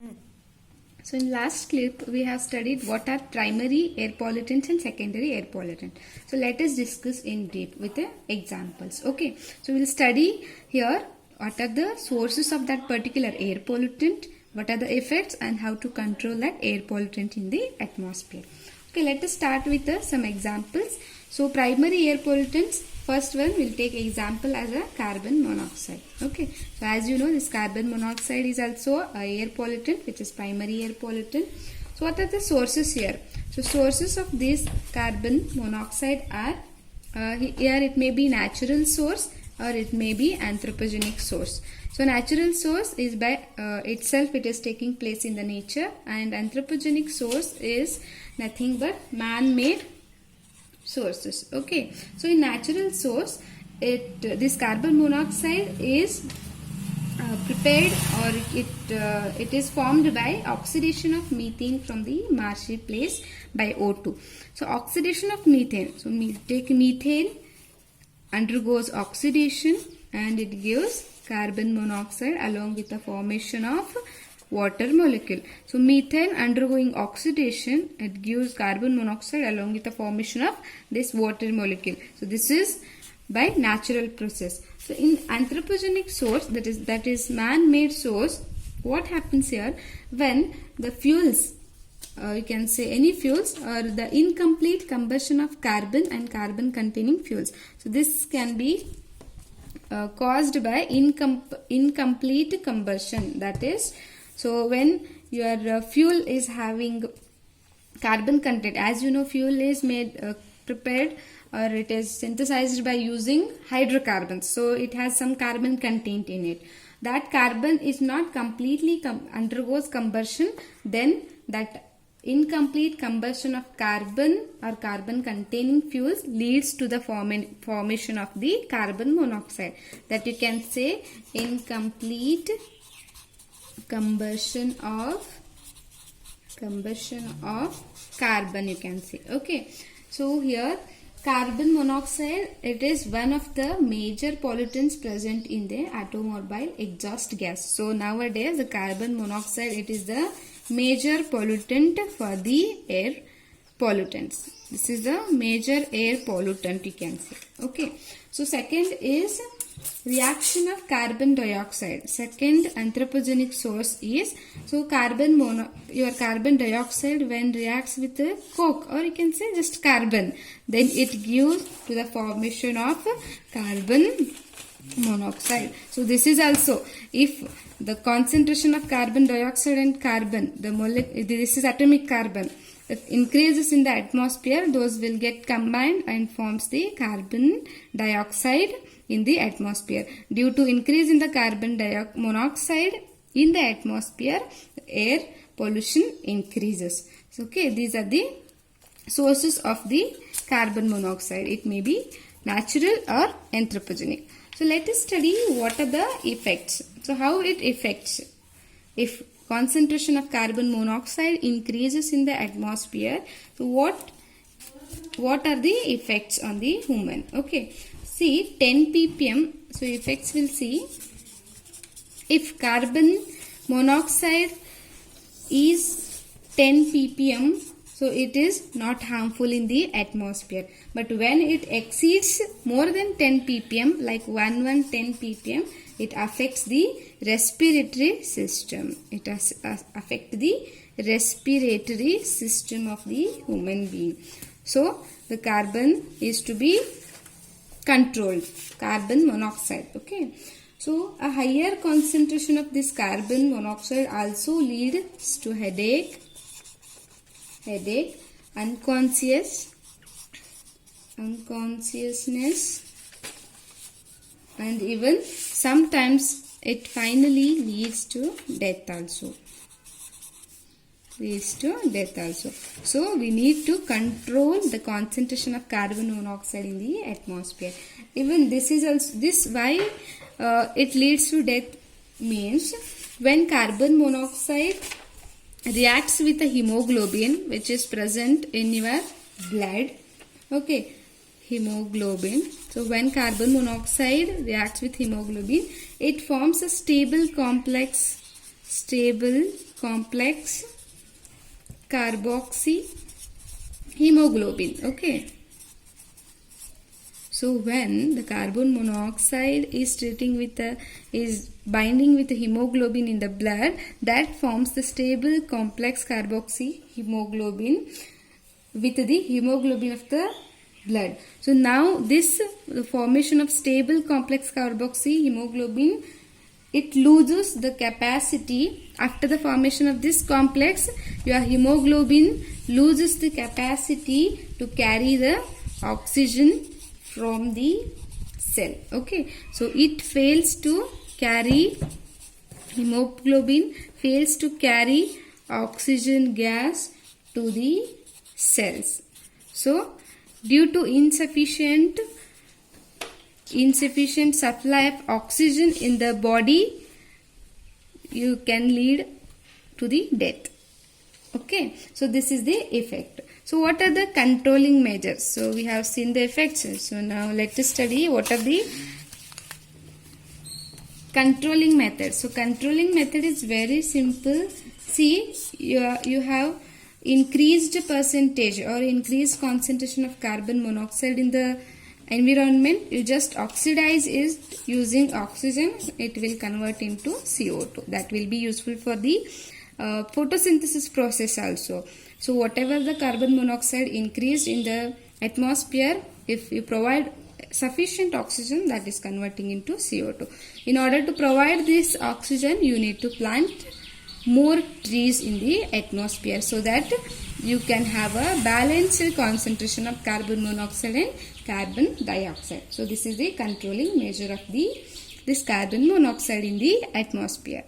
So in last clip we have studied what are primary air pollutants and secondary air pollutant. So let us discuss in deep with the examples. Okay. So we will study here what are the sources of that particular air pollutant, what are the effects and how to control that air pollutant in the atmosphere. Okay, let us start with some examples. So primary air pollutants, first one we'll take example as a carbon monoxide. Okay, so as you know, this carbon monoxide is also a air pollutant, which is primary air pollutant. So what are the sources here? So sources of this carbon monoxide are here it may be natural source or it may be anthropogenic source. So natural source is by itself it is taking place in the nature, and anthropogenic source is nothing but man-made sources. Okay, so in natural source this carbon monoxide is prepared, or it is formed by oxidation of methane from the marshy place by O2. So oxidation of methane, so take methane, undergoes oxidation and it gives carbon monoxide along with the formation of water molecule. So methane undergoing oxidation, it gives carbon monoxide along with the formation of this water molecule. So this is by natural process. So in anthropogenic source, that is man-made source, what happens here when the fuels, you can say any fuels, or the incomplete combustion of carbon and carbon containing fuels. So this can be caused by incomplete combustion, that is, so when your fuel is having carbon content, as you know, fuel is made prepared or it is synthesized by using hydrocarbons, so it has some carbon content in it. That carbon is not completely undergoes combustion, then that incomplete combustion of carbon or carbon containing fuels leads to the formation of the carbon monoxide, that you can say incomplete combustion of carbon, you can say. Okay, so here carbon monoxide, it is one of the major pollutants present in the automobile exhaust gas. So nowadays the carbon monoxide, it is the major pollutant for the air pollutants. This is the major air pollutant, you can say. Okay, so second is reaction of carbon dioxide. Second anthropogenic source is, so your carbon dioxide when reacts with the coke, or you can say just carbon, then it gives to the formation of carbon monoxide. So this is also, if the concentration of carbon dioxide and carbon, this is atomic carbon, if increases in the atmosphere, those will get combined and forms the carbon dioxide in the atmosphere. Due to increase in the carbon monoxide in the atmosphere, air pollution increases. So, okay, these are the sources of the carbon monoxide. It may be natural or anthropogenic. So let us study what are the effects. So how it affects. If concentration of carbon monoxide increases in the atmosphere, so what are the effects on the human? Okay, see 10 ppm. So effects will see, if carbon monoxide is 10 ppm, so it is not harmful in the atmosphere. But when it exceeds more than 10 ppm, like 10 ppm, it affects the respiratory system. It affects the respiratory system of the human being. So the carbon is to be controlled, carbon monoxide. Okay. So a higher concentration of this carbon monoxide also leads to headache, unconsciousness, and even sometimes it finally leads to death also. So we need to control the concentration of carbon monoxide in the atmosphere. Even this is also, this why it leads to death means, when carbon monoxide reacts with the hemoglobin which is present in your blood. Okay, hemoglobin. So when carbon monoxide reacts with hemoglobin, it forms a stable complex stable complex carboxy hemoglobin. Okay. So when the carbon monoxide is binding with the hemoglobin in the blood, that forms the stable complex carboxy hemoglobin with the hemoglobin of the blood. So now the formation of stable complex carboxy hemoglobin, it loses the capacity. After the formation of this complex, your hemoglobin loses the capacity to carry the oxygen from the cell. Okay, so it fails to carry, hemoglobin fails to carry oxygen gas to the cells. So due to insufficient supply of oxygen in the body, you can lead to the death. Okay, so this is the effect. So what are the controlling measures? So we have seen the effects. So now let us study what are the controlling methods. So controlling method is very simple. See, you have increased percentage or increased concentration of carbon monoxide in the environment. You just oxidize it using oxygen. It will convert into CO2. That will be useful for the photosynthesis process also. So whatever the carbon monoxide increased in the atmosphere, if you provide sufficient oxygen, that is converting into CO2. In order to provide this oxygen, you need to plant more trees in the atmosphere so that you can have a balanced concentration of carbon monoxide and carbon dioxide. So this is the controlling measure of this carbon monoxide in the atmosphere.